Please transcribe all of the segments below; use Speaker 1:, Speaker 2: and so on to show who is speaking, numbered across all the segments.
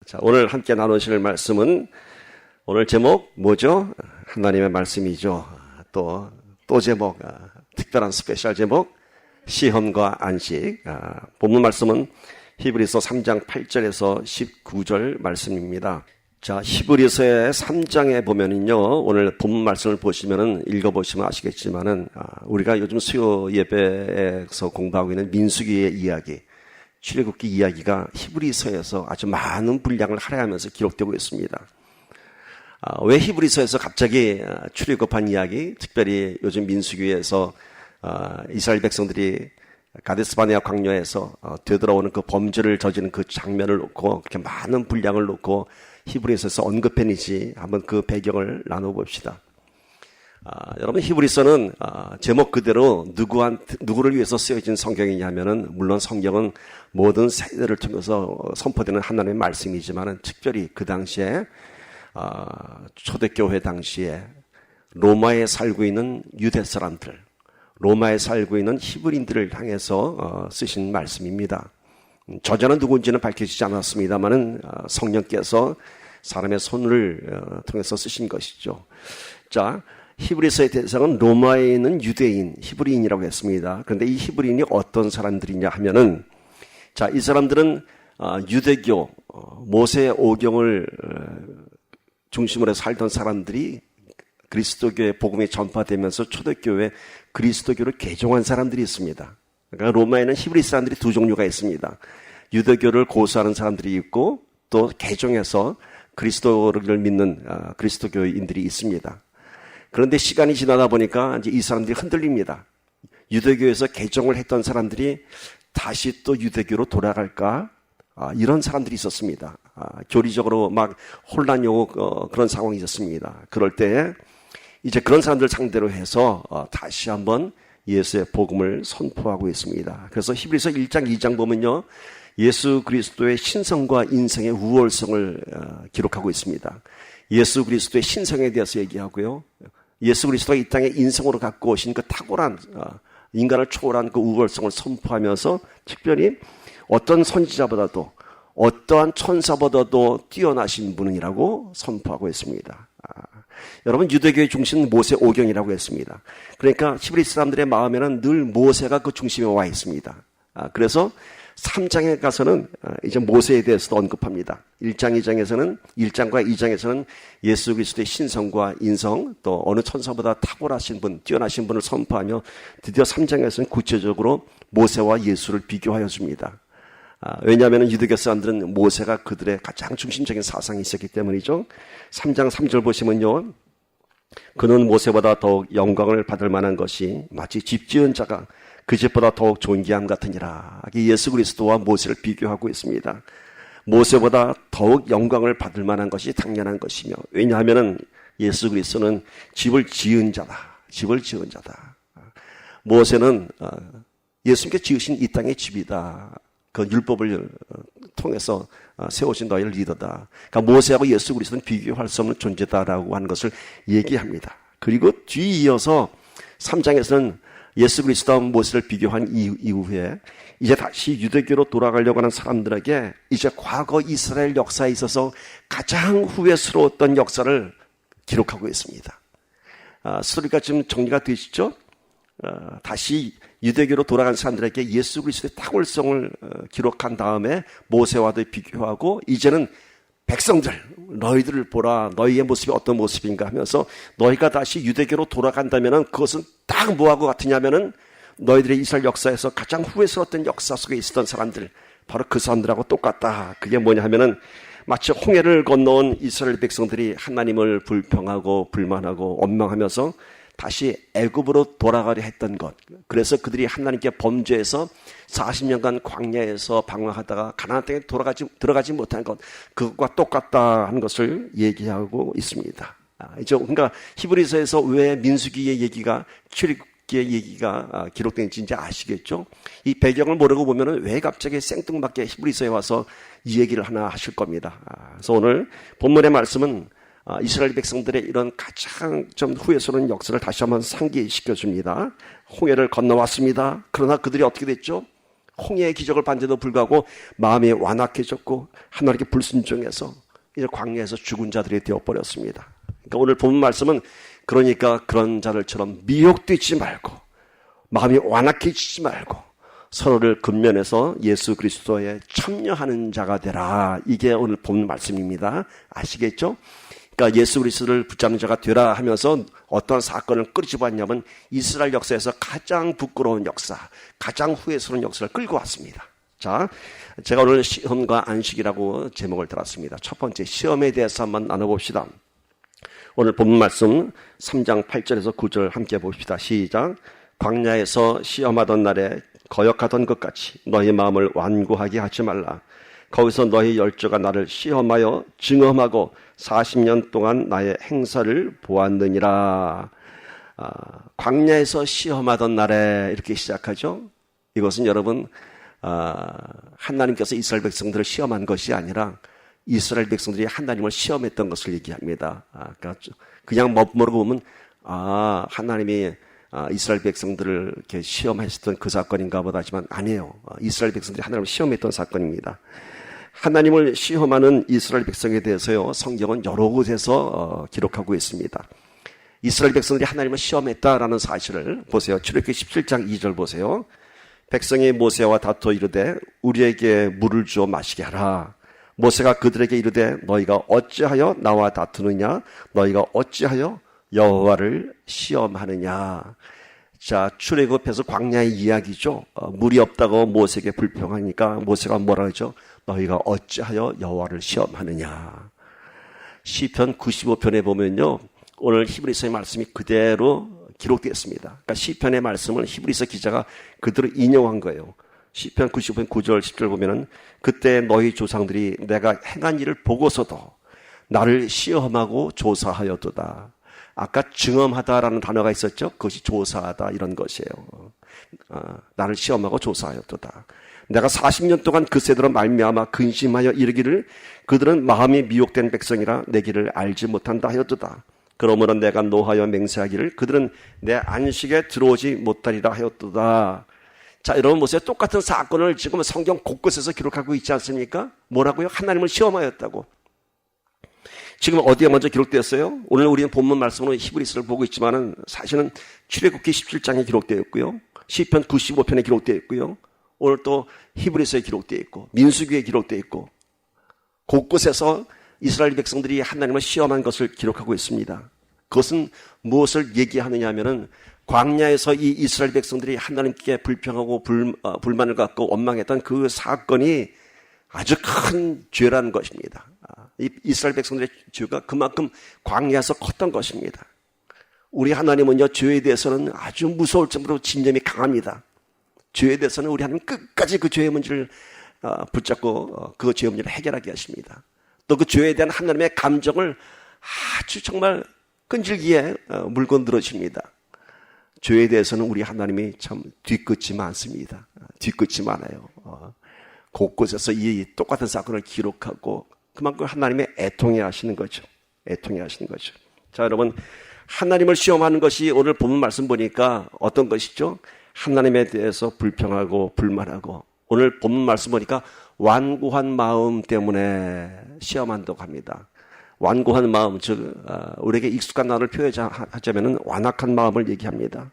Speaker 1: 자, 오늘 함께 나누실 말씀은 오늘 제목 뭐죠? 하나님의 말씀이죠. 또 제목, 특별한 스페셜 제목, 시험과 안식. 본문 말씀은 히브리서 3장 8절에서 19절 말씀입니다. 자, 히브리서의 3장에 보면은요, 오늘 본문 말씀을 보시면은 읽어보시면 아시겠지만은, 우리가 요즘 수요 예배에서 공부하고 있는 민수기의 이야기, 출애굽기 이야기가 히브리서에서 아주 많은 분량을 할애하면서 기록되고 있습니다. 왜 히브리서에서 갑자기 출애굽한 이야기, 특별히 요즘 민수기에서 이스라엘 백성들이 가데스바네아 광야에서 되돌아오는 그 범죄를 저지른 그 장면을 놓고 그렇게 많은 분량을 놓고 히브리서에서 언급했는지 한번 그 배경을 나눠봅시다. 여러분, 히브리서는 제목 그대로 누구를 위해서 쓰여진 성경이냐면은, 물론 성경은 모든 세대를 통해서 선포되는 하나님의 말씀이지만은, 특별히 그 당시에 초대교회 당시에 로마에 살고 있는 유대 사람들, 로마에 살고 있는 히브리인들을 향해서 쓰신 말씀입니다. 저자는 누군지는 밝혀지지 않았습니다만은 성령께서 사람의 손을 통해서 쓰신 것이죠. 자, 히브리서의 대상은 로마에 있는 유대인, 히브리인이라고 했습니다. 그런데 이 히브리인이 어떤 사람들이냐 하면은, 자, 이 사람들은 유대교, 모세 오경을 중심으로 해서 살던 사람들이 그리스도교의 복음이 전파되면서 초대교회 그리스도교를 개종한 사람들이 있습니다. 그러니까 로마에는 히브리 사람들이 두 종류가 있습니다. 유대교를 고수하는 사람들이 있고, 또 개종해서 그리스도를 믿는 그리스도교인들이 있습니다. 그런데 시간이 지나다 보니까 이제 이 사람들이 흔들립니다. 유대교에서 개종을 했던 사람들이 다시 또 유대교로 돌아갈까? 이런 사람들이 있었습니다. 교리적으로 막 혼란이 오고 그런 상황이 있었습니다. 그럴 때 이제 그런 사람들 상대로 해서 다시 한번 예수의 복음을 선포하고 있습니다. 그래서 히브리서 1장 2장 보면요, 예수 그리스도의 신성과 인성의 우월성을 기록하고 있습니다. 예수 그리스도의 신성에 대해서 얘기하고요, 예수 그리스도가 이 땅에 인성으로 갖고 오신 그 탁월한 인간을 초월한 그 우월성을 선포하면서 특별히 어떤 선지자보다도 어떠한 천사보다도 뛰어나신 분이라고 선포하고 있습니다. 여러분, 유대교의 중심은 모세 오경이라고 했습니다. 그러니까 히브리 사람들의 마음에는 늘 모세가 그 중심에 와 있습니다. 그래서 3장에 가서는 이제 모세에 대해서도 언급합니다. 1장, 2장에서는 1장과 2장에서는 예수 그리스도의 신성과 인성, 또 어느 천사보다 탁월하신 분, 뛰어나신 분을 선포하며 드디어 3장에서는 구체적으로 모세와 예수를 비교하여 줍니다. 왜냐하면 유대교 사람들은 모세가 그들의 가장 중심적인 사상이 있었기 때문이죠. 3장 3절 보시면요, 그는 모세보다 더욱 영광을 받을 만한 것이 마치 집 지은 자가 그 집보다 더욱 존귀함 같으니라. 예수 그리스도와 모세를 비교하고 있습니다. 모세보다 더욱 영광을 받을 만한 것이 당연한 것이며, 왜냐하면 예수 그리스도는 집을 지은 자다. 집을 지은 자다. 모세는 예수님께 지으신 이 땅의 집이다. 그 율법을 통해서 세우신 너희를 리더다. 그러니까 모세하고 예수 그리스도는 비교할 수 없는 존재다라고 하는 것을 얘기합니다. 그리고 뒤이어서 3장에서는 예수 그리스도와 모세를 비교한 이후에 이제 다시 유대교로 돌아가려고 하는 사람들에게 이제 과거 이스라엘 역사에 있어서 가장 후회스러웠던 역사를 기록하고 있습니다. 스토리가 지금 정리가 되시죠? 다시 유대교로 돌아간 사람들에게 예수 그리스도의 탁월성을 기록한 다음에 모세와도 비교하고, 이제는 백성들, 너희들을 보라, 너희의 모습이 어떤 모습인가 하면서 너희가 다시 유대교로 돌아간다면은 그것은 딱 뭐하고 같으냐면은 너희들의 이스라엘 역사에서 가장 후회스러웠던 역사 속에 있었던 사람들, 바로 그 사람들하고 똑같다. 그게 뭐냐 하면은 마치 홍해를 건너온 이스라엘 백성들이 하나님을 불평하고 불만하고 원망하면서 다시 애굽으로 돌아가려 했던 것. 그래서 그들이 하나님께 범죄해서 40년간 광야에서 방황하다가 가나안 땅에 들어가지 못한 것, 그것과 똑같다 하는 것을 얘기하고 있습니다. 이제 그러니까 히브리서에서 왜 민수기의 얘기가, 출애굽기의 얘기가 기록된지 이제 아시겠죠? 이 배경을 모르고 보면은 왜 갑자기 생뚱맞게 히브리서에 와서 이 얘기를 하나 하실 겁니다. 그래서 오늘 본문의 말씀은 이스라엘 백성들의 이런 가장 좀 후회스러운 역사를 다시 한번 상기시켜 줍니다. 홍해를 건너왔습니다. 그러나 그들이 어떻게 됐죠? 홍해의 기적을 봤는데도 불구하고 마음이 완악해졌고 하나님께 불순종해서 이제 광야에서 죽은 자들이 되어버렸습니다. 그러니까 오늘 본 말씀은 그러니까 그런 자들처럼 미혹되지 말고 마음이 완악해지지 말고 서로를 근면해서 예수 그리스도에 참여하는 자가 되라. 이게 오늘 본 말씀입니다. 아시겠죠? 그러니까 예수 그리스도를 붙잡는 자가 되라 하면서 어떤 사건을 끄집어왔냐면 이스라엘 역사에서 가장 부끄러운 역사, 가장 후회스러운 역사를 끌고 왔습니다. 자, 제가 오늘 시험과 안식이라고 제목을 달았습니다. 첫 번째 시험에 대해서 한번 나눠봅시다. 오늘 본 말씀 3장 8절에서 9절 함께 봅시다. 시작. 광야에서 시험하던 날에 거역하던 것 같이 너희 마음을 완고하게 하지 말라. 거기서 너희 열조가 나를 시험하여 증험하고 40년 동안 나의 행사를 보았느니라. 광야에서 시험하던 날에 이렇게 시작하죠. 이것은 여러분 하나님께서 이스라엘 백성들을 시험한 것이 아니라 이스라엘 백성들이 하나님을 시험했던 것을 얘기합니다. 그러니까 그냥 멋모르고 보면 하나님이 이스라엘 백성들을 이렇게 시험했었던 그 사건인가 보다지만 아니에요. 이스라엘 백성들이 하나님을 시험했던 사건입니다. 하나님을 시험하는 이스라엘 백성에 대해서요, 성경은 여러 곳에서 기록하고 있습니다. 이스라엘 백성들이 하나님을 시험했다라는 사실을 보세요. 출애굽기 17장 2절 보세요. 백성이 모세와 다투어 이르되 우리에게 물을 주어 마시게 하라. 모세가 그들에게 이르되 너희가 어찌하여 나와 다투느냐? 너희가 어찌하여 여호와를 시험하느냐? 자, 출애굽해서 광야의 이야기죠. 물이 없다고 모세에게 불평하니까 모세가 뭐라 하죠? 너희가 어찌하여 여호와를 시험하느냐? 시편 95편에 보면요, 오늘 히브리서의 말씀이 그대로 기록되었습니다. 그러니까 시편의 말씀을 히브리서 기자가 그대로 인용한 거예요. 시편 95편 9절 10절 보면은 그때 너희 조상들이 내가 행한 일을 보고서도 나를 시험하고 조사하였도다. 아까 증험하다라는 단어가 있었죠. 그것이 조사하다 이런 것이에요. 나를 시험하고 조사하였도다. 내가 40년 동안 그 세대로 말미암아 근심하여 이르기를 그들은 마음이 미혹된 백성이라 내 길을 알지 못한다 하였도다. 그러므로 내가 노하여 맹세하기를 그들은 내 안식에 들어오지 못하리라 하였도다. 자, 여러분 보세요. 똑같은 사건을 지금 성경 곳곳에서 기록하고 있지 않습니까? 뭐라고요? 하나님을 시험하였다고. 지금 어디에 먼저 기록되었어요? 오늘 우리는 본문 말씀으로 히브리서를 보고 있지만은 사실은 출애굽기 17장에 기록되어 있고요. 시편 95편에 기록되어 있고요. 오늘 또 히브리서에 기록되어 있고 민수기에 기록되어 있고 곳곳에서 이스라엘 백성들이 하나님을 시험한 것을 기록하고 있습니다. 그것은 무엇을 얘기하느냐 하면은 광야에서 이 이스라엘 백성들이 하나님께 불평하고 불만을 갖고 원망했던 그 사건이 아주 큰 죄라는 것입니다. 이 이스라엘 백성들의 죄가 그만큼 광야에서 컸던 것입니다. 우리 하나님은요, 죄에 대해서는 아주 무서울 정도로 집념이 강합니다. 죄에 대해서는 우리 하나님 끝까지 그 죄의 문제를 붙잡고 그 죄의 문제를 해결하게 하십니다. 또 그 죄에 대한 하나님의 감정을 아주 정말 끈질기게 물고 늘어집니다. 죄에 대해서는 우리 하나님이 참 뒤끝이 많습니다. 뒤끝이 많아요. 곳곳에서 이 똑같은 사건을 기록하고 그만큼 하나님의 애통해 하시는 거죠. 애통해 하시는 거죠. 자, 여러분, 하나님을 시험하는 것이 오늘 본문 말씀 보니까 어떤 것이죠? 하나님에 대해서 불평하고 불만하고 오늘 본문 말씀 보니까 완고한 마음 때문에 시험한다고 합니다. 완고한 마음, 즉 우리에게 익숙한 단어를 표현하자면 완악한 마음을 얘기합니다.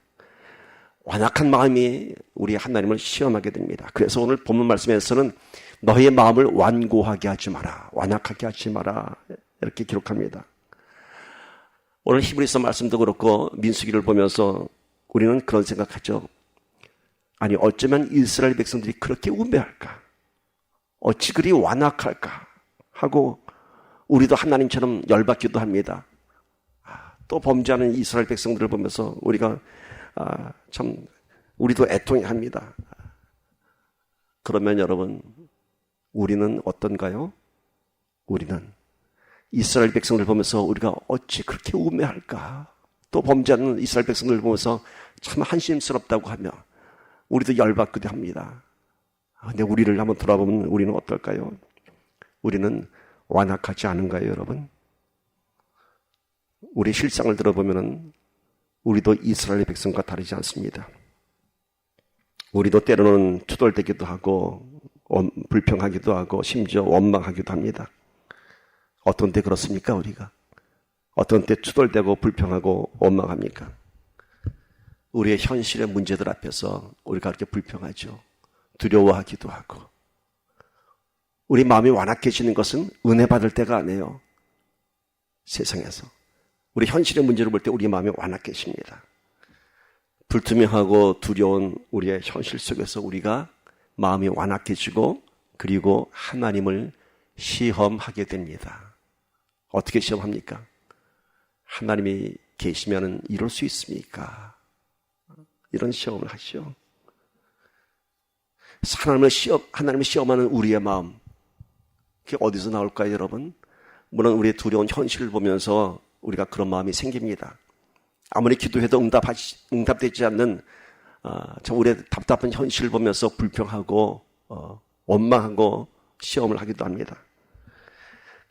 Speaker 1: 완악한 마음이 우리 하나님을 시험하게 됩니다. 그래서 오늘 본문 말씀에서는 너희의 마음을 완고하게 하지 마라, 완악하게 하지 마라 이렇게 기록합니다. 오늘 히브리서 말씀도 그렇고 민수기를 보면서 우리는 그런 생각하죠. 아니 어쩌면 이스라엘 백성들이 그렇게 우매할까? 어찌 그리 완악할까? 하고 우리도 하나님처럼 열받기도 합니다. 또 범죄하는 이스라엘 백성들을 보면서 우리가 참 우리도 애통해합니다. 그러면 여러분, 우리는 어떤가요? 우리는 이스라엘 백성들 보면서 우리가 어찌 그렇게 우매할까? 또 범죄하는 이스라엘 백성들 보면서 참 한심스럽다고 하며 우리도 열받기도 합니다. 근데 우리를 한번 돌아보면 우리는 어떨까요? 우리는 완악하지 않은가요, 여러분? 우리 실상을 들어보면 우리도 이스라엘 백성과 다르지 않습니다. 우리도 때로는 투덜대기도 하고 불평하기도 하고 심지어 원망하기도 합니다. 어떤 때 그렇습니까, 우리가? 어떤 때 투덜대고 불평하고 원망합니까? 우리의 현실의 문제들 앞에서 우리가 그렇게 불평하죠. 두려워하기도 하고. 우리 마음이 완악해지는 것은 은혜 받을 때가 아니에요. 세상에서. 우리 현실의 문제를 볼 때 우리 마음이 완악해집니다. 불투명하고 두려운 우리의 현실 속에서 우리가 마음이 완악해지고 그리고 하나님을 시험하게 됩니다. 어떻게 시험합니까? 하나님이 계시면 이룰 수 있습니까? 이런 시험을 하시죠. 하나님을 시험하는 우리의 마음, 그게 어디서 나올까요, 여러분? 물론 우리의 두려운 현실을 보면서 우리가 그런 마음이 생깁니다. 아무리 기도해도 응답되지 않는 참 우리의 답답한 현실을 보면서 불평하고 원망하고 시험을 하기도 합니다.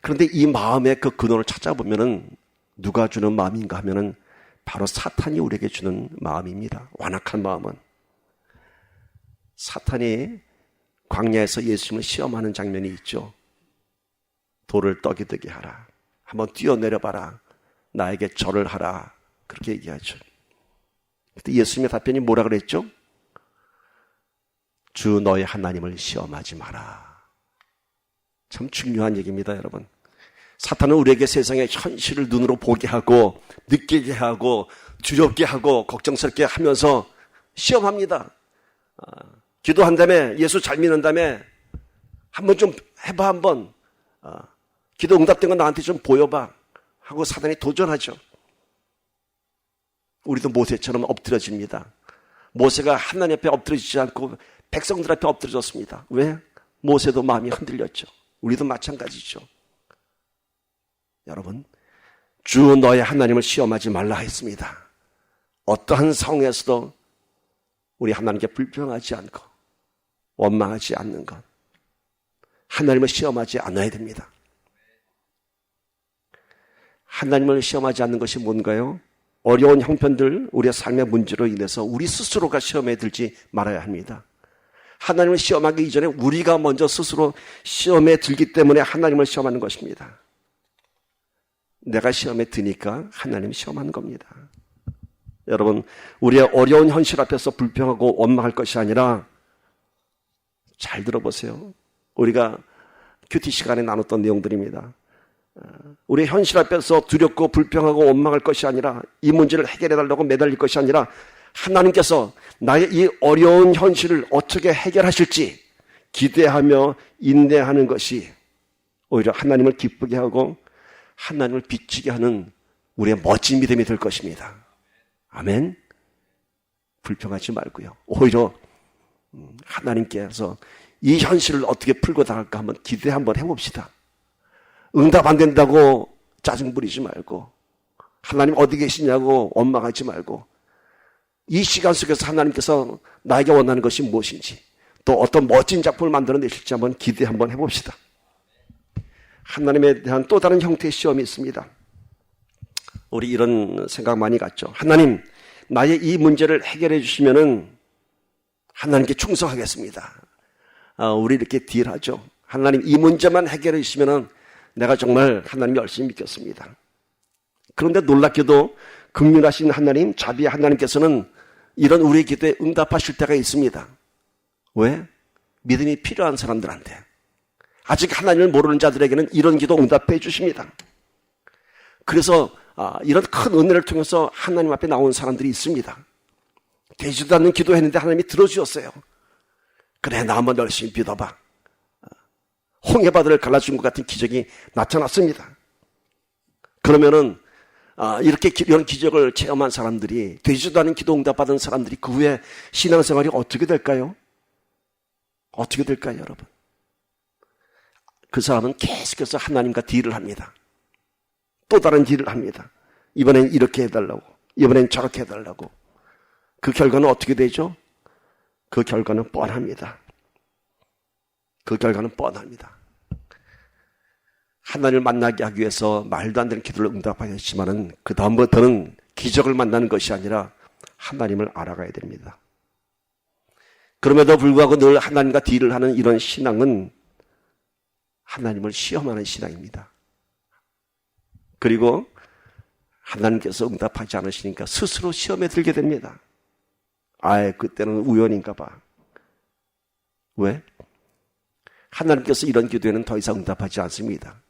Speaker 1: 그런데 이 마음의 그 근원을 찾아보면은 누가 주는 마음인가 하면은 바로 사탄이 우리에게 주는 마음입니다. 완악한 마음은. 사탄이 광야에서 예수님을 시험하는 장면이 있죠. 돌을 떡이 되게 하라. 한번 뛰어내려봐라. 나에게 절을 하라. 그렇게 얘기하죠. 그때 예수님의 답변이 뭐라 그랬죠? 주 너의 하나님을 시험하지 마라. 참 중요한 얘기입니다, 여러분. 사탄은 우리에게 세상의 현실을 눈으로 보게 하고 느끼게 하고 두렵게 하고 걱정스럽게 하면서 시험합니다. 기도한다며, 예수 잘 믿는다며, 한번 좀 해봐, 한번. 기도 응답된 건 나한테 좀 보여봐 하고 사단이 도전하죠. 우리도 모세처럼 엎드려집니다. 모세가 하나님 앞에 엎드려지지 않고 백성들 앞에 엎드려졌습니다. 왜? 모세도 마음이 흔들렸죠. 우리도 마찬가지죠. 여러분, 주 너의 하나님을 시험하지 말라 했습니다. 어떠한 상황에서도 우리 하나님께 불평하지 않고 원망하지 않는 것, 하나님을 시험하지 않아야 됩니다. 하나님을 시험하지 않는 것이 뭔가요? 어려운 형편들, 우리의 삶의 문제로 인해서 우리 스스로가 시험에 들지 말아야 합니다. 하나님을 시험하기 이전에 우리가 먼저 스스로 시험에 들기 때문에 하나님을 시험하는 것입니다. 내가 시험에 드니까 하나님 시험하는 겁니다. 여러분, 우리의 어려운 현실 앞에서 불평하고 원망할 것이 아니라, 잘 들어보세요. 우리가 큐티 시간에 나눴던 내용들입니다. 우리 현실 앞에서 두렵고 불평하고 원망할 것이 아니라, 이 문제를 해결해달라고 매달릴 것이 아니라, 하나님께서 나의 이 어려운 현실을 어떻게 해결하실지 기대하며 인내하는 것이 오히려 하나님을 기쁘게 하고 하나님을 비치게 하는 우리의 멋진 믿음이 될 것입니다. 아멘. 불평하지 말고요. 오히려 하나님께서 이 현실을 어떻게 풀고 나갈까 한번 기대 한번 해봅시다. 응답 안 된다고 짜증 부리지 말고, 하나님 어디 계시냐고 원망하지 말고, 이 시간 속에서 하나님께서 나에게 원하는 것이 무엇인지, 또 어떤 멋진 작품을 만들어내실지 한번 기대 한번 해봅시다. 하나님에 대한 또 다른 형태의 시험이 있습니다. 우리 이런 생각 많이 갖죠. 하나님, 나의 이 문제를 해결해 주시면은 하나님께 충성하겠습니다. 우리 이렇게 딜하죠. 하나님, 이 문제만 해결해 주시면은 내가 정말 하나님 열심히 믿겠습니다. 그런데 놀랍게도 긍휼하신 하나님, 자비의 하나님께서는 이런 우리의 기도에 응답하실 때가 있습니다. 왜? 믿음이 필요한 사람들한테, 아직 하나님을 모르는 자들에게는 이런 기도 응답해 주십니다. 그래서 이런 큰 은혜를 통해서 하나님 앞에 나온 사람들이 있습니다. 되지도 않는 기도했는데 하나님이 들어주셨어요. 그래, 나 한번 열심히 믿어봐. 홍해바다를 갈라준 것 같은 기적이 나타났습니다. 그러면은 이런 기적을 체험한 사람들이, 되지도 않은 기도 응답받은 사람들이 그 후에 신앙생활이 어떻게 될까요? 어떻게 될까요, 여러분? 그 사람은 계속해서 하나님과 딜을 합니다. 또 다른 딜을 합니다. 이번엔 이렇게 해달라고, 이번엔 저렇게 해달라고. 그 결과는 어떻게 되죠? 그 결과는 뻔합니다. 그 결과는 뻔합니다. 하나님을 만나게 하기 위해서 말도 안 되는 기도를 응답하였지만은 그 다음부터는 기적을 만나는 것이 아니라 하나님을 알아가야 됩니다. 그럼에도 불구하고 늘 하나님과 딜을 하는 이런 신앙은 하나님을 시험하는 신앙입니다. 그리고 하나님께서 응답하지 않으시니까 스스로 시험에 들게 됩니다. 그때는 우연인가 봐. 왜? 하나님께서 이런 기도에는 더 이상 응답하지 않습니다.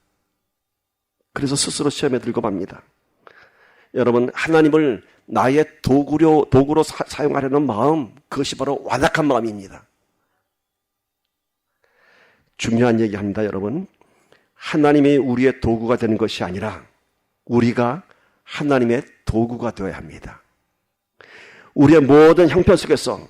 Speaker 1: 그래서 스스로 시험에 들고 맙니다. 여러분, 하나님을 나의 도구로 사용하려는 마음, 그것이 바로 완악한 마음입니다. 중요한 얘기합니다, 여러분. 하나님이 우리의 도구가 되는 것이 아니라 우리가 하나님의 도구가 되어야 합니다. 우리의 모든 형편 속에서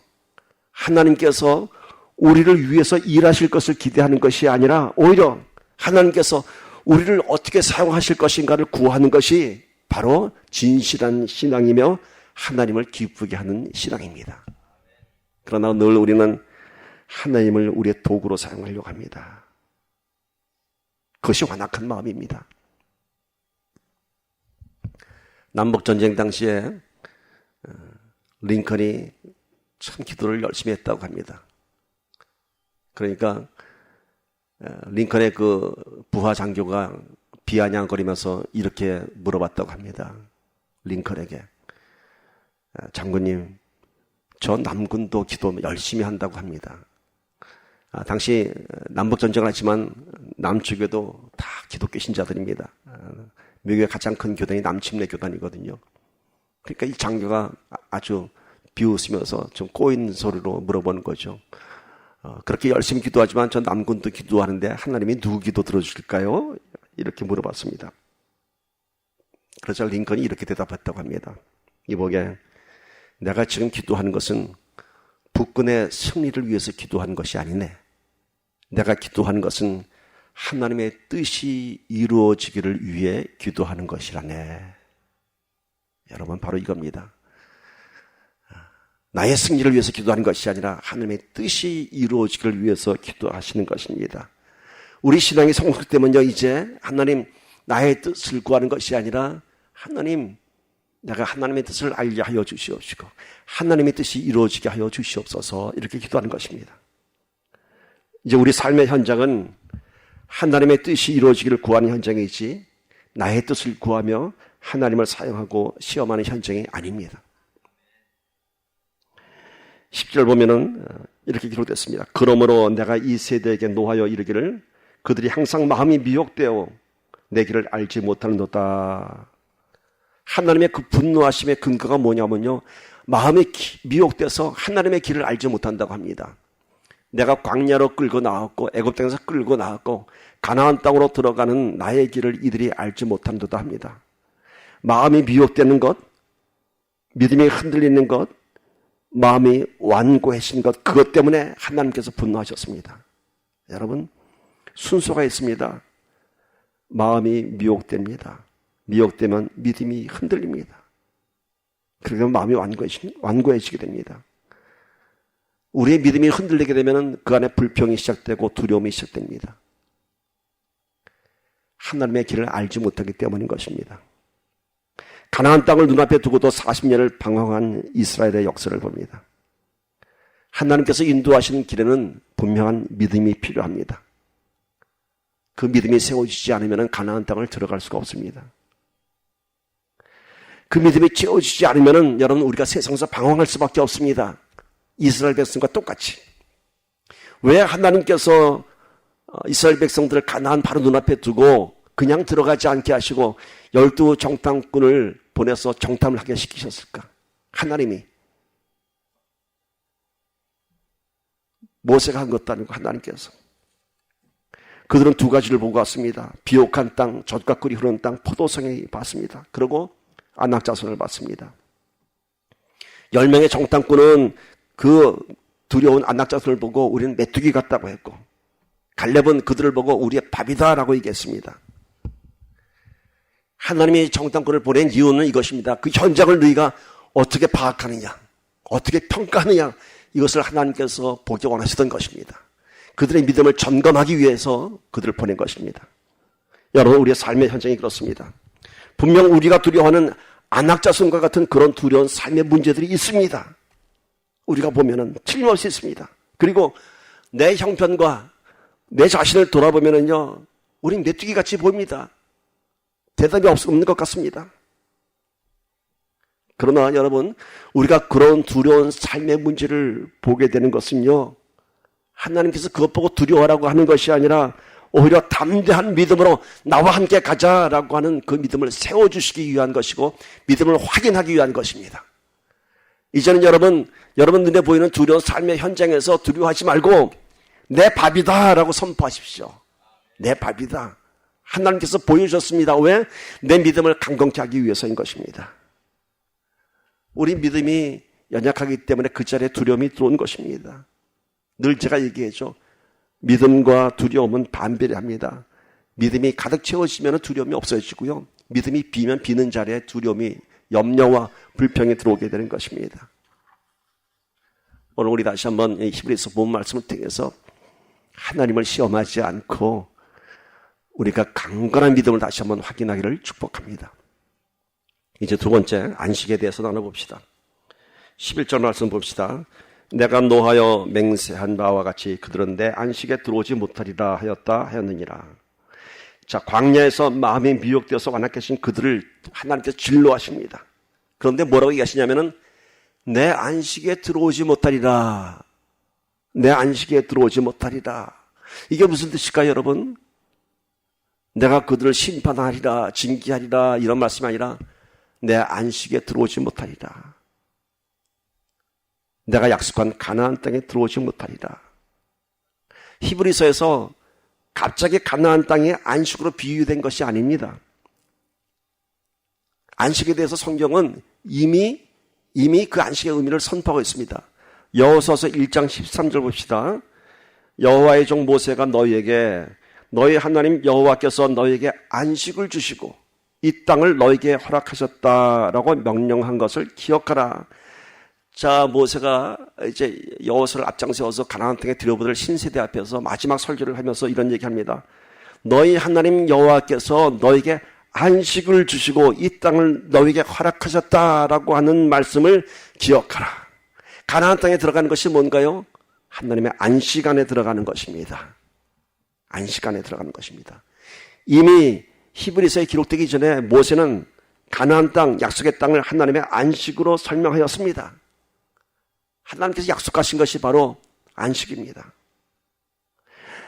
Speaker 1: 하나님께서 우리를 위해서 일하실 것을 기대하는 것이 아니라 오히려 하나님께서 우리를 어떻게 사용하실 것인가를 구하는 것이 바로 진실한 신앙이며 하나님을 기쁘게 하는 신앙입니다. 그러나 늘 우리는 하나님을 우리의 도구로 사용하려고 합니다. 그것이 완악한 마음입니다. 남북전쟁 당시에 링컨이 참 기도를 열심히 했다고 합니다. 그러니까 링컨의 그 부하 장교가 비아냥거리면서 이렇게 물어봤다고 합니다. 링컨에게. 장군님, 저 남군도 기도 열심히 한다고 합니다. 당시 남북전쟁을 했지만 남측에도 다 기독교 신자들입니다. 미국의 가장 큰 교단이 남침내 교단이거든요. 그러니까 이 장교가 아주 비웃으면서 좀 꼬인 소리로 물어보는 거죠. 그렇게 열심히 기도하지만 저 남군도 기도하는데 하나님이 누구 기도 들어주실까요? 이렇게 물어봤습니다. 그래서 링컨이 이렇게 대답했다고 합니다. 이보게, 내가 지금 기도하는 것은 북군의 승리를 위해서 기도하는 것이 아니네. 내가 기도하는 것은 하나님의 뜻이 이루어지기를 위해 기도하는 것이라네. 여러분, 바로 이겁니다. 나의 승리를 위해서 기도하는 것이 아니라 하나님의 뜻이 이루어지기를 위해서 기도하시는 것입니다. 우리 신앙이 성숙되면요, 이제 하나님, 나의 뜻을 구하는 것이 아니라 하나님, 내가 하나님의 뜻을 알게 하여 주시옵시고 하나님의 뜻이 이루어지게 하여 주시옵소서, 이렇게 기도하는 것입니다. 이제 우리 삶의 현장은 하나님의 뜻이 이루어지기를 구하는 현장이지 나의 뜻을 구하며 하나님을 사용하고 시험하는 현장이 아닙니다. 10절 보면은 이렇게 기록됐습니다. 그러므로 내가 이 세대에게 노하여 이르기를 그들이 항상 마음이 미혹되어 내 길을 알지 못하는도다. 하나님의 그 분노하심의 근거가 뭐냐면요, 마음이 미혹돼서 하나님의 길을 알지 못한다고 합니다. 내가 광야로 끌고 나왔고 애굽 땅에서 끌고 나왔고 가나안 땅으로 들어가는 나의 길을 이들이 알지 못한도다 합니다. 마음이 미혹되는 것, 믿음이 흔들리는 것, 마음이 완고해진 것, 그것 때문에 하나님께서 분노하셨습니다. 여러분, 순서가 있습니다. 마음이 미혹됩니다. 미혹되면 믿음이 흔들립니다. 그러면 마음이 완고해지게 됩니다. 우리의 믿음이 흔들리게 되면 그 안에 불평이 시작되고 두려움이 시작됩니다. 하나님의 길을 알지 못하기 때문인 것입니다. 가나안 땅을 눈앞에 두고도 40년을 방황한 이스라엘의 역사를 봅니다. 하나님께서 인도하시는 길에는 분명한 믿음이 필요합니다. 그 믿음이 세워지지 않으면 가나안 땅을 들어갈 수가 없습니다. 그 믿음이 채워지지 않으면 여러분, 우리가 세상에서 방황할 수밖에 없습니다. 이스라엘 백성과 똑같이. 왜 하나님께서 이스라엘 백성들을 가나안 바로 눈앞에 두고 그냥 들어가지 않게 하시고 12 정탐꾼을 보내서 정탐을 하게 시키셨을까? 하나님이. 모세가 한 것도 아니고 하나님께서. 그들은 두 가지를 보고 왔습니다. 비옥한 땅, 젖과 꿀이 흐르는 땅, 포도성이 봤습니다. 그리고 안악자손을 봤습니다. 10명의 정탐꾼은 그 두려운 안악자손을 보고 우리는 메뚜기 같다고 했고, 갈렙은 그들을 보고 우리의 밥이다라고 얘기했습니다. 하나님이 정탐꾼을 보낸 이유는 이것입니다. 그 현장을 너희가 어떻게 파악하느냐, 어떻게 평가하느냐, 이것을 하나님께서 보기 원하시던 것입니다. 그들의 믿음을 점검하기 위해서 그들을 보낸 것입니다. 여러분, 우리의 삶의 현장이 그렇습니다. 분명 우리가 두려워하는 안악자손과 같은 그런 두려운 삶의 문제들이 있습니다. 우리가 보면은 틀림없이 있습니다. 그리고 내 형편과 내 자신을 돌아보면은요, 우린 메뚜기 같이 보입니다. 대답이 없는 것 같습니다. 그러나 여러분, 우리가 그런 두려운 삶의 문제를 보게 되는 것은요, 하나님께서 그것 보고 두려워하라고 하는 것이 아니라 오히려 담대한 믿음으로 나와 함께 가자라고 하는 그 믿음을 세워주시기 위한 것이고 믿음을 확인하기 위한 것입니다. 이제는 여러분 눈에 보이는 두려운 삶의 현장에서 두려워하지 말고 내 밥이다 라고 선포하십시오. 내 밥이다. 하나님께서 보여주셨습니다. 왜? 내 믿음을 강건케 하기 위해서인 것입니다. 우리 믿음이 연약하기 때문에 그 자리에 두려움이 들어온 것입니다. 늘 제가 얘기해죠. 믿음과 두려움은 반비례합니다. 믿음이 가득 채워지면 두려움이 없어지고요. 믿음이 비면 비는 자리에 두려움이, 염려와 불평이 들어오게 되는 것입니다. 오늘 우리 다시 한번 히브리서 본 말씀을 통해서 하나님을 시험하지 않고 우리가 강건한 믿음을 다시 한번 확인하기를 축복합니다. 이제 두 번째 안식에 대해서 나눠봅시다. 11절 말씀 봅시다. 내가 노하여 맹세한 바와 같이 그들은 내 안식에 들어오지 못하리라 하였느니라. 자, 광야에서 마음이 미혹되어서 완악해 계신 그들을 하나님께서 진노하십니다. 그런데 뭐라고 얘기하시냐면은 내 안식에 들어오지 못하리라. 내 안식에 들어오지 못하리라. 이게 무슨 뜻일까요, 여러분? 내가 그들을 심판하리라, 징계하리라 이런 말씀이 아니라 내 안식에 들어오지 못하리라. 내가 약속한 가나안 땅에 들어오지 못하리라. 히브리서에서 갑자기 가나안 땅이 안식으로 비유된 것이 아닙니다. 안식에 대해서 성경은 이미 그 안식의 의미를 선포하고 있습니다. 여호수아서 1장 13절 봅시다. 여호와의 종 모세가 너희에게 너희 하나님 여호와께서 너희에게 안식을 주시고 이 땅을 너희에게 허락하셨다라고 명령한 것을 기억하라. 자, 모세가 이제 여호수아를 앞장세워서 가나안 땅에 들여보낼 신세대 앞에서 마지막 설교를 하면서 이런 얘기합니다. 너희 하나님 여호와께서 너희에게 안식을 주시고 이 땅을 너희에게 허락하셨다라고 하는 말씀을 기억하라. 가나안 땅에 들어가는 것이 뭔가요? 하나님의 안식 안에 들어가는 것입니다. 안식 안에 들어가는 것입니다. 이미 히브리서에 기록되기 전에 모세는 가나안 땅, 약속의 땅을 하나님의 안식으로 설명하였습니다. 하나님께서 약속하신 것이 바로 안식입니다.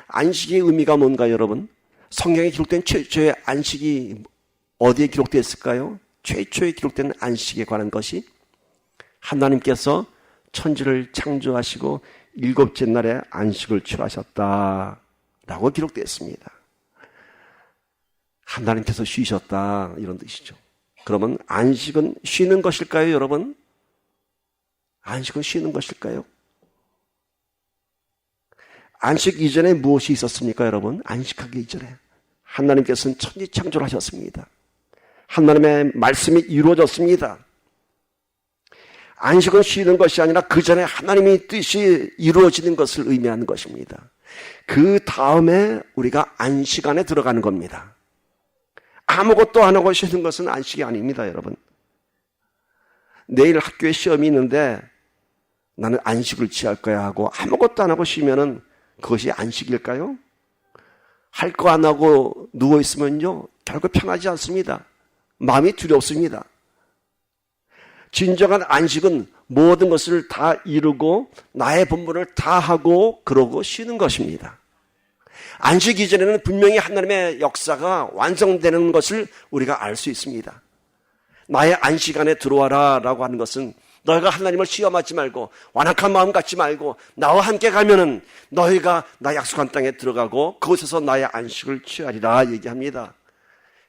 Speaker 1: 안식의 의미가 뭔가요, 여러분? 성경에 기록된 최초의 안식이 어디에 기록되어 있을까요? 최초에 기록된 안식에 관한 것이 하나님께서 천지를 창조하시고 일곱째 날에 안식을 취하셨다라고 기록되어 있습니다. 하나님께서 쉬셨다 이런 뜻이죠. 그러면 안식은 쉬는 것일까요, 여러분? 안식은 쉬는 것일까요? 안식 이전에 무엇이 있었습니까, 여러분? 안식하기 이전에 하나님께서는 천지 창조를 하셨습니다. 하나님의 말씀이 이루어졌습니다. 안식은 쉬는 것이 아니라 그 전에 하나님의 뜻이 이루어지는 것을 의미하는 것입니다. 그 다음에 우리가 안식 안에 들어가는 겁니다. 아무것도 안 하고 쉬는 것은 안식이 아닙니다, 여러분. 내일 학교에 시험이 있는데 나는 안식을 취할 거야 하고 아무것도 안 하고 쉬면은 그것이 안식일까요? 할 거 안 하고 누워있으면요, 결국 편하지 않습니다. 마음이 두렵습니다. 진정한 안식은 모든 것을 다 이루고 나의 본분을 다 하고 그러고 쉬는 것입니다. 안식 이전에는 분명히 하나님의 역사가 완성되는 것을 우리가 알 수 있습니다. 나의 안식 안에 들어와라 라고 하는 것은 너희가 하나님을 시험하지 말고 완악한 마음 갖지 말고 나와 함께 가면은 너희가 나 약속한 땅에 들어가고 그곳에서 나의 안식을 취하리라 얘기합니다.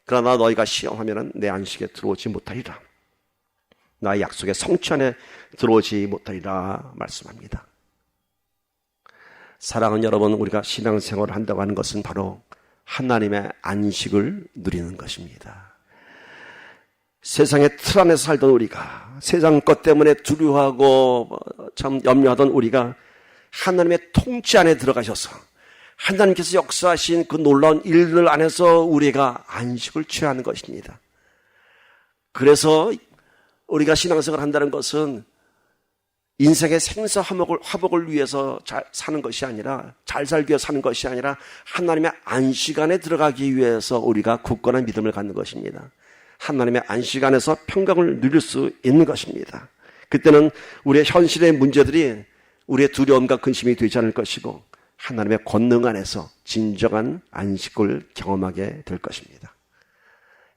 Speaker 1: 그러나 너희가 시험하면은 내 안식에 들어오지 못하리라. 나의 약속의 성취 안에 들어오지 못하리라 말씀합니다. 사랑하는 여러분, 우리가 신앙생활을 한다고 하는 것은 바로 하나님의 안식을 누리는 것입니다. 세상의 틀 안에서 살던 우리가, 세상 것 때문에 두려워하고 참 염려하던 우리가 하나님의 통치 안에 들어가셔서 하나님께서 역사하신 그 놀라운 일들 안에서 우리가 안식을 취하는 것입니다. 그래서 우리가 신앙생활을 한다는 것은 인생의 생사화복을 위해서 잘 사는 것이 아니라, 잘 살기 위해서 사는 것이 아니라 하나님의 안식안에 들어가기 위해서 우리가 굳건한 믿음을 갖는 것입니다. 하나님의 안식안에서 평강을 누릴 수 있는 것입니다. 그때는 우리의 현실의 문제들이 우리의 두려움과 근심이 되지 않을 것이고 하나님의 권능 안에서 진정한 안식을 경험하게 될 것입니다.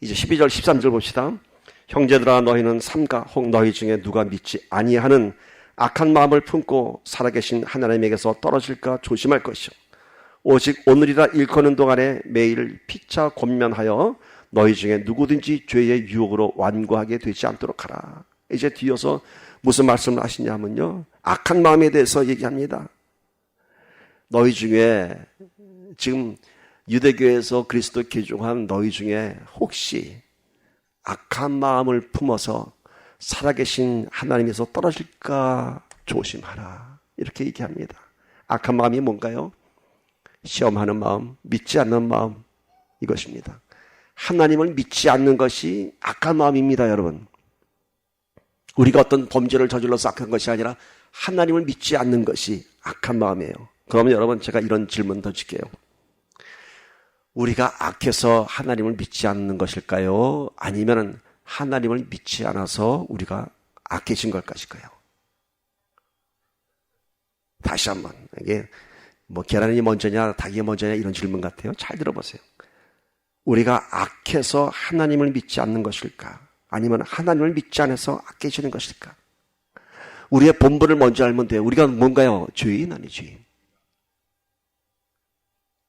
Speaker 1: 이제 12절 13절 봅시다. 형제들아, 너희는 삼가 혹 너희 중에 누가 믿지 아니하는 악한 마음을 품고 살아계신 하나님에게서 떨어질까 조심할 것이요, 오직 오늘이라 일컫는 동안에 매일 피차 권면하여 너희 중에 누구든지 죄의 유혹으로 완고하게 되지 않도록 하라. 이제 뒤어서 무슨 말씀을 하시냐면요, 악한 마음에 대해서 얘기합니다. 너희 중에, 지금 유대교에서 그리스도 개종한 너희 중에 혹시 악한 마음을 품어서 살아계신 하나님에서 떨어질까 조심하라, 이렇게 얘기합니다. 악한 마음이 뭔가요? 시험하는 마음, 믿지 않는 마음, 이것입니다. 하나님을 믿지 않는 것이 악한 마음입니다, 여러분. 우리가 어떤 범죄를 저질러서 악한 것이 아니라 하나님을 믿지 않는 것이 악한 마음이에요. 그러면 여러분, 제가 이런 질문 던질게요. 우리가 악해서 하나님을 믿지 않는 것일까요? 아니면 하나님을 믿지 않아서 우리가 악해진 것일까요? 다시 한번, 이게 뭐 계란이 먼저냐 닭이 먼저냐 이런 질문 같아요. 잘 들어보세요. 우리가 악해서 하나님을 믿지 않는 것일까? 아니면 하나님을 믿지 않아서 악해지는 것일까? 우리의 본분을 먼저 알면 돼요. 우리가 뭔가요? 죄인 아니 죄인.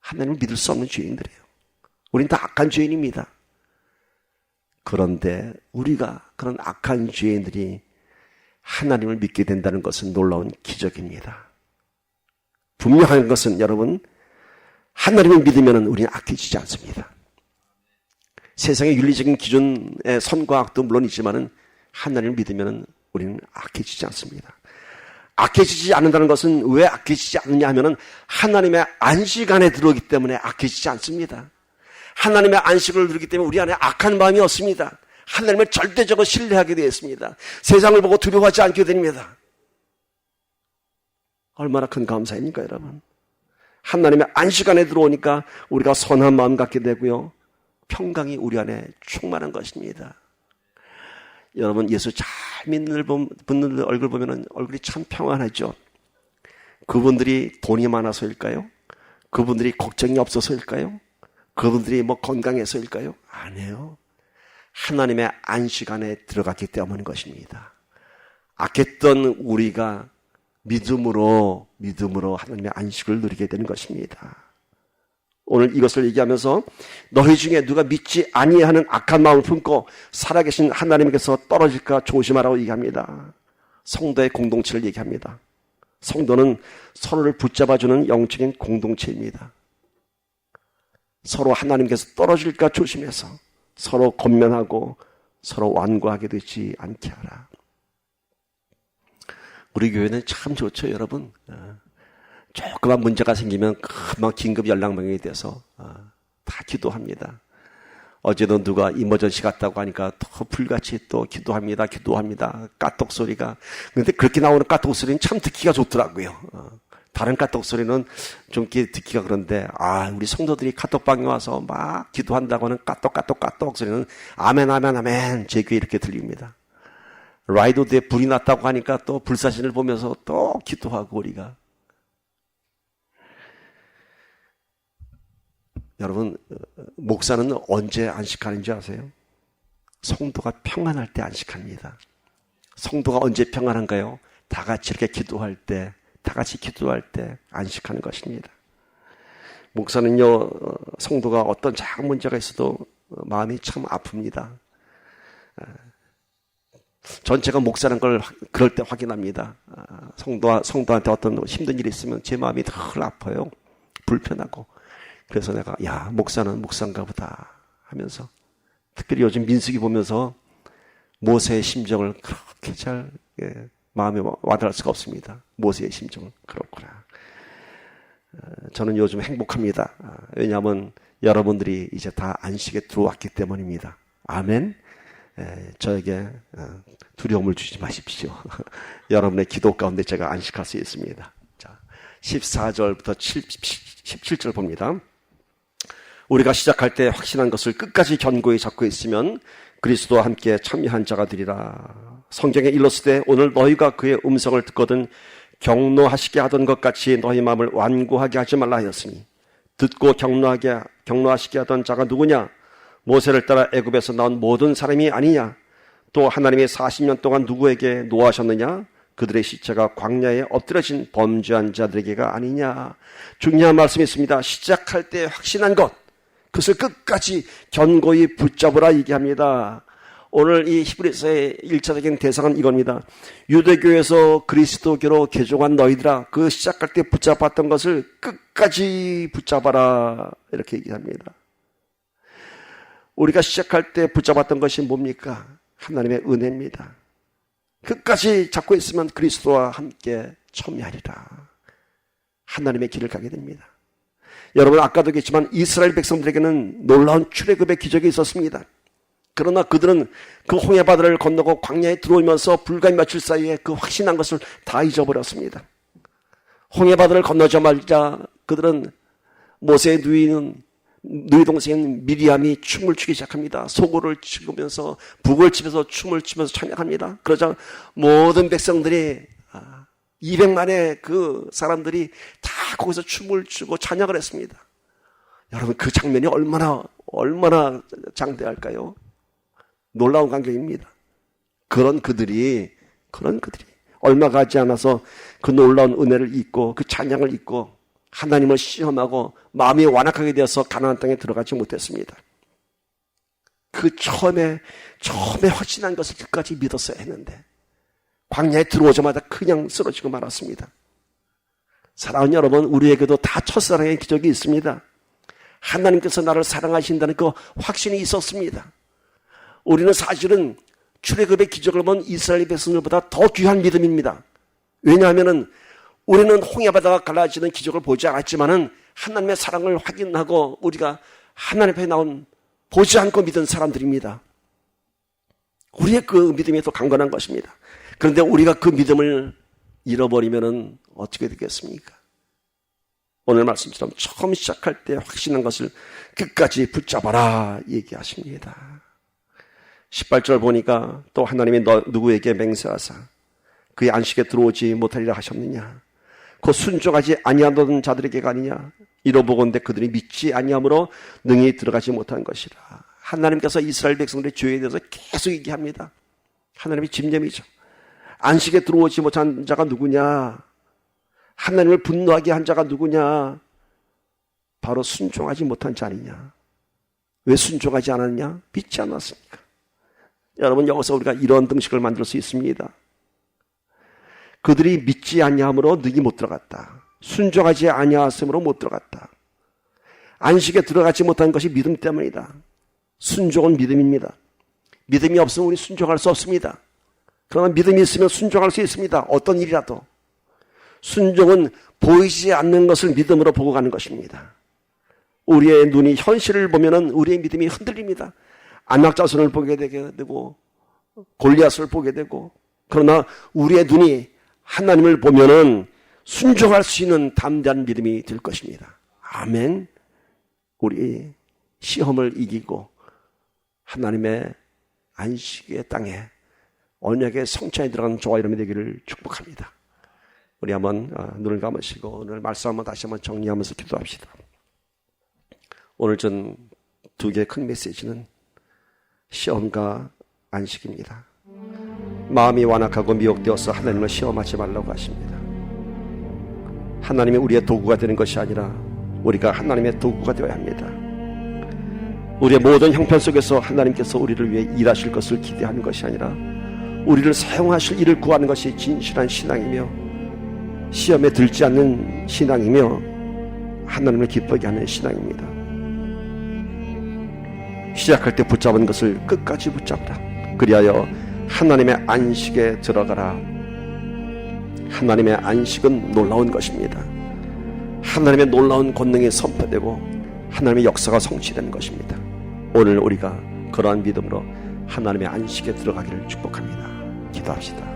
Speaker 1: 하나님을 믿을 수 없는 죄인들이에요. 우린 다 악한 죄인입니다. 그런데 우리가 그런 악한 죄인들이 하나님을 믿게 된다는 것은 놀라운 기적입니다. 분명한 것은 여러분, 하나님을 믿으면 우리는 악해지지 않습니다. 세상의 윤리적인 기준의 선과 악도 물론 있지만 하나님을 믿으면 우리는 악해지지 않습니다. 악해지지 않는다는 것은 왜 악해지지 않느냐 하면은 하나님의 안식 안에 들어오기 때문에 악해지지 않습니다. 하나님의 안식을 누리기 때문에 우리 안에 악한 마음이 없습니다. 하나님을 절대적으로 신뢰하게 되었습니다. 세상을 보고 두려워하지 않게 됩니다. 얼마나 큰 감사입니까, 여러분? 하나님의 안식 안에 들어오니까 우리가 선한 마음 갖게 되고요, 평강이 우리 안에 충만한 것입니다. 여러분, 예수 잘 믿는 분들 얼굴 보면 얼굴이 참 평안하죠. 그분들이 돈이 많아서일까요? 그분들이 걱정이 없어서일까요? 그분들이 뭐 건강해서일까요? 아니에요. 하나님의 안식 안에 들어갔기 때문인 것입니다. 악했던 우리가 믿음으로 하나님의 안식을 누리게 되는 것입니다. 오늘 이것을 얘기하면서 너희 중에 누가 믿지 아니하는 악한 마음을 품고 살아계신 하나님께서 떨어질까 조심하라고 얘기합니다. 성도의 공동체를 얘기합니다. 성도는 서로를 붙잡아주는 영적인 공동체입니다. 서로 하나님께서 떨어질까 조심해서 서로 권면하고 서로 완고하게 되지 않게 하라. 우리 교회는 참 좋죠, 여러분. 조그만 문제가 생기면 금방 긴급 연락망이 돼서 다 기도합니다. 어제도 누가 이머전시 갔다고 하니까 또 불같이 또 기도합니다. 까똑 소리가. 근데 그렇게 나오는 까똑 소리는 참 듣기가 좋더라고요. 다른 까똑 소리는 좀 듣기가 그런데, 우리 성도들이 카톡방에 와서 막 기도한다고 하는 까똑 소리는 아멘 제 귀에 이렇게 들립니다. 라이도드에 불이 났다고 하니까 또 불사신을 보면서 또 기도하고 우리가. 여러분, 목사는 언제 안식하는지 아세요? 성도가 평안할 때 안식합니다. 성도가 언제 평안한가요? 다 같이 이렇게 기도할 때 안식하는 것입니다. 목사는요, 성도가 어떤 작은 문제가 있어도 마음이 참 아픕니다. 전체가 목사라는 걸 그럴 때 확인합니다. 성도한테 어떤 힘든 일이 있으면 제 마음이 덜 아파요. 불편하고. 그래서 내가, 목사는 목사인가 보다 하면서, 특별히 요즘 민수기 보면서 모세의 심정을 그렇게 잘 마음에 와닿을 수가 없습니다. 모세의 심정은 그렇구나. 저는 요즘 행복합니다. 왜냐하면 여러분들이 이제 다 안식에 들어왔기 때문입니다. 아멘. 저에게 두려움을 주지 마십시오. 여러분의 기도 가운데 제가 안식할 수 있습니다. 자, 14절부터 17절 봅니다. 우리가 시작할 때 확신한 것을 끝까지 견고히 잡고 있으면 그리스도와 함께 참여한 자가 되리라. 성경에 일렀을 때 오늘 너희가 그의 음성을 듣거든 경노하시게 하던 것 같이 너희 마음을 완고하게 하지 말라 하였으니 듣고 경노하시게 하던 자가 누구냐? 모세를 따라 애굽에서 나온 모든 사람이 아니냐? 또 하나님이 40년 동안 누구에게 노하셨느냐? 그들의 시체가 광야에 엎드려진 범죄한 자들에게가 아니냐? 중요한 말씀이 있습니다. 시작할 때 확신한 것, 그것을 끝까지 견고히 붙잡으라 얘기합니다. 오늘 이 히브리서의 1차적인 대상은 이겁니다. 유대교에서 그리스도교로 개종한 너희들아, 그 시작할 때 붙잡았던 것을 끝까지 붙잡아라, 이렇게 얘기합니다. 우리가 시작할 때 붙잡았던 것이 뭡니까? 하나님의 은혜입니다. 끝까지 잡고 있으면 그리스도와 함께 참여하리라. 하나님의 길을 가게 됩니다. 여러분, 아까도 얘기했지만 이스라엘 백성들에게는 놀라운 출애굽의 기적이 있었습니다. 그러나 그들은 그 홍해바다를 건너고 광야에 들어오면서 불과 며칠 사이에 그 확신한 것을 다 잊어버렸습니다. 홍해바다를 건너자마자 그들은 모세의 누이 동생인 미리암이 춤을 추기 시작합니다. 소고를 치면서 북을 치면서 춤을 추면서 찬양합니다. 그러자 모든 백성들이 200만의 그 사람들이 다 거기서 춤을 추고 찬양을 했습니다. 여러분, 그 장면이 얼마나 장대할까요? 놀라운 광경입니다. 그런 그들이 얼마 가지 않아서 그 놀라운 은혜를 잊고 그 찬양을 잊고 하나님을 시험하고 마음이 완악하게 되어서 가나안 땅에 들어가지 못했습니다. 그 처음에 확신한 것을 끝까지 믿었어야 했는데 광야에 들어오자마자 그냥 쓰러지고 말았습니다. 사랑하는 여러분, 우리에게도 다 첫사랑의 기적이 있습니다. 하나님께서 나를 사랑하신다는 그 확신이 있었습니다. 우리는 사실은 출애굽의 기적을 본 이스라엘 백성들보다 더 귀한 믿음입니다. 왜냐하면 우리는 홍해바다가 갈라지는 기적을 보지 않았지만은 하나님의 사랑을 확인하고 우리가 하나님 앞에 보지 않고 믿은 사람들입니다. 우리의 그 믿음이 더 강건한 것입니다. 그런데 우리가 그 믿음을 잃어버리면은 어떻게 되겠습니까? 오늘 말씀처럼 처음 시작할 때 확신한 것을 끝까지 붙잡아라 얘기하십니다. 18절 보니까 또 하나님이 누구에게 맹세하사 그의 안식에 들어오지 못하리라 하셨느냐? 그 순종하지 아니하던 자들에게가 아니냐? 이러보건대 그들이 믿지 아니함으로 능히 들어가지 못한 것이라. 하나님께서 이스라엘 백성들의 죄에 대해서 계속 얘기합니다. 하나님의 집념이죠. 안식에 들어오지 못한 자가 누구냐? 하나님을 분노하게 한 자가 누구냐? 바로 순종하지 못한 자 아니냐? 왜 순종하지 않았냐? 믿지 않았습니까? 여러분, 여기서 우리가 이런 등식을 만들 수 있습니다. 그들이 믿지 아니함으로 능히 못 들어갔다. 순종하지 아니하였으므로 못 들어갔다. 안식에 들어가지 못한 것이 믿음 때문이다. 순종은 믿음입니다. 믿음이 없으면 우리 순종할 수 없습니다. 그러나 믿음이 있으면 순종할 수 있습니다. 어떤 일이라도. 순종은 보이지 않는 것을 믿음으로 보고 가는 것입니다. 우리의 눈이 현실을 보면은 우리의 믿음이 흔들립니다. 안악자손을 보게 되고 골리앗을 보게 되고, 그러나 우리의 눈이 하나님을 보면은 순종할 수 있는 담대한 믿음이 될 것입니다. 아멘. 우리 시험을 이기고 하나님의 안식의 땅에 언약의 성찬에 들어가는 저와 여러분이 되기를 축복합니다. 우리 한번 눈을 감으시고 오늘 말씀 한번 다시 한번 정리하면서 기도합시다. 오늘 전 두 개의 큰 메시지는 시험과 안식입니다. 마음이 완악하고 미혹되어서 하나님을 시험하지 말라고 하십니다. 하나님이 우리의 도구가 되는 것이 아니라 우리가 하나님의 도구가 되어야 합니다. 우리의 모든 형편 속에서 하나님께서 우리를 위해 일하실 것을 기대하는 것이 아니라 우리를 사용하실 일을 구하는 것이 진실한 신앙이며 시험에 들지 않는 신앙이며 하나님을 기쁘게 하는 신앙입니다. 시작할 때 붙잡은 것을 끝까지 붙잡라. 그리하여 하나님의 안식에 들어가라. 하나님의 안식은 놀라운 것입니다. 하나님의 놀라운 권능이 선포되고 하나님의 역사가 성취되는 것입니다. 오늘 우리가 그러한 믿음으로 하나님의 안식에 들어가기를 축복합니다. 기도합시다.